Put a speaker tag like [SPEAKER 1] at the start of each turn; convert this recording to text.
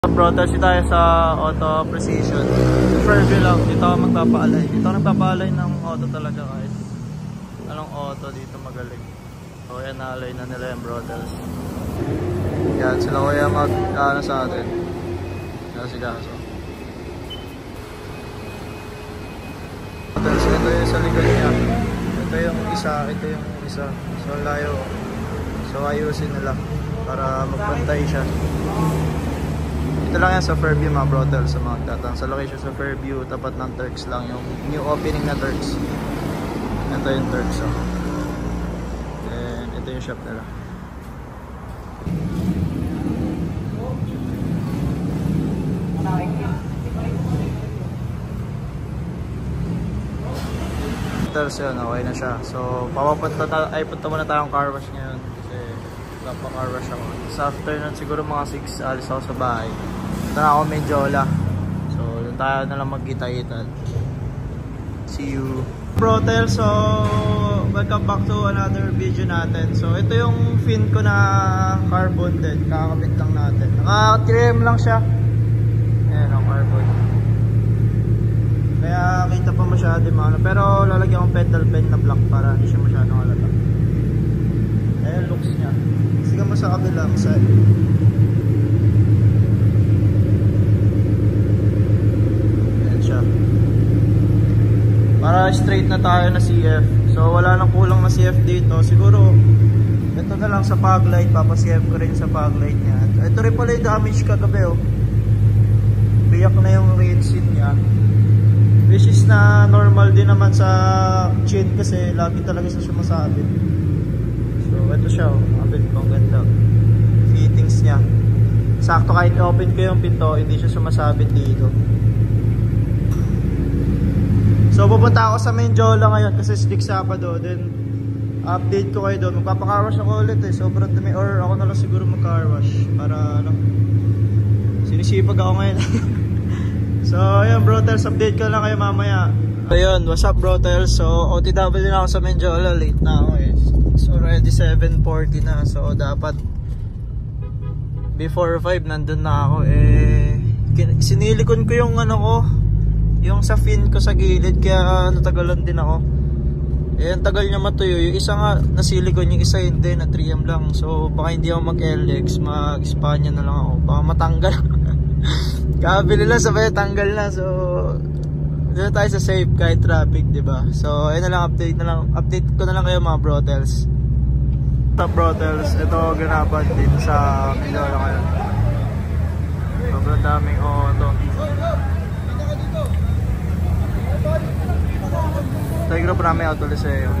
[SPEAKER 1] Protest tayo sa Auto Precision. Fairview lang, dito ako magpapaalay. Dito ako nagpapaalay ng auto talaga kahit anong auto dito magaling. So yan, naalay na nila yung Brothels. Yan, sila kaya mag-ano sa atin. Kasi Brothels, ito yung sa likod niya. Ito yung isa. So layo. So ayusin nila para magpantay siya. Ito lang yan sa Fairview mga Brothels, sa mga tatang. Sa location sa Fairview, tapat ng Turks lang, yung new opening na Turks. Ito yung Turks. Oh. And ito yung shop nila. Brothels yun, okay na siya. So punta muna tayong car wash ngayon kasi wala pa car wash ako. Sa afternoon siguro mga 6 alis ako sa bahay. Ito na ako Menjola. So doon tayo na lang magkita-kita. See you Brothels. So welcome back to another video natin. So ito yung fin ko na carbon din. Kakabit lang natin. Naka-trim lang siya. Ayan ang carbon. Kaya kita pa masyado mga, pero lalagyan akong pedal pen na black para hindi siya masyadong halata. Ayan looks niya. Sige mo sa kabilang side. Ayan siya. Para straight na tayo na CF. So wala nang kulang na CF dito. Siguro ito na lang sa fog light. Papa-CF ko rin sa fog light niya. Ito rin pala yung damage kagabi oh. Biyak na yung rain seat niya. Which is na normal din naman sa chin kasi lagi talaga siya sumasabit. So ito siya oh, kapit ko, ang ganda. Fittings niya. Sakto kahit open ko yung pinto, hindi siya sumasabit dito. So pupunta ako sa Menjola ngayon kasi stick Sabado. Then update ko kayo doon. Magpapacar wash ako ulit eh. Sobrang dumi, or ako na lang siguro mag-car wash para ano, sinisipag ako ngayon. So ayun Brothels, update ko lang kayo mamaya. Ayun, what's up Brothels? So OTW na ako sa Menjola, late na ako eh. It's already 7:40 na. So dapat before 5 nandun na ako eh. Sinilikon ko yung ano ko, yung sa fin ko sa gilid, kaya natagalan din ako. Eh ang tagal niya matuyo. Yung isa nga nasilikon, yung isa hindi, na 3M lang. So baka hindi ako mag-LX, mag-Espanya na lang ako. Baka matanggal. Kabili lang, sabay tanggal na. So doon tayo sa safe kahit traffic, diba? So ayun na lang, update ko na lang kayo mga Brothels. Top Brothels, ito ganapan din sa Menjola ngayon. Sobrang daming auto. Ito yung group namin Auto Liceo.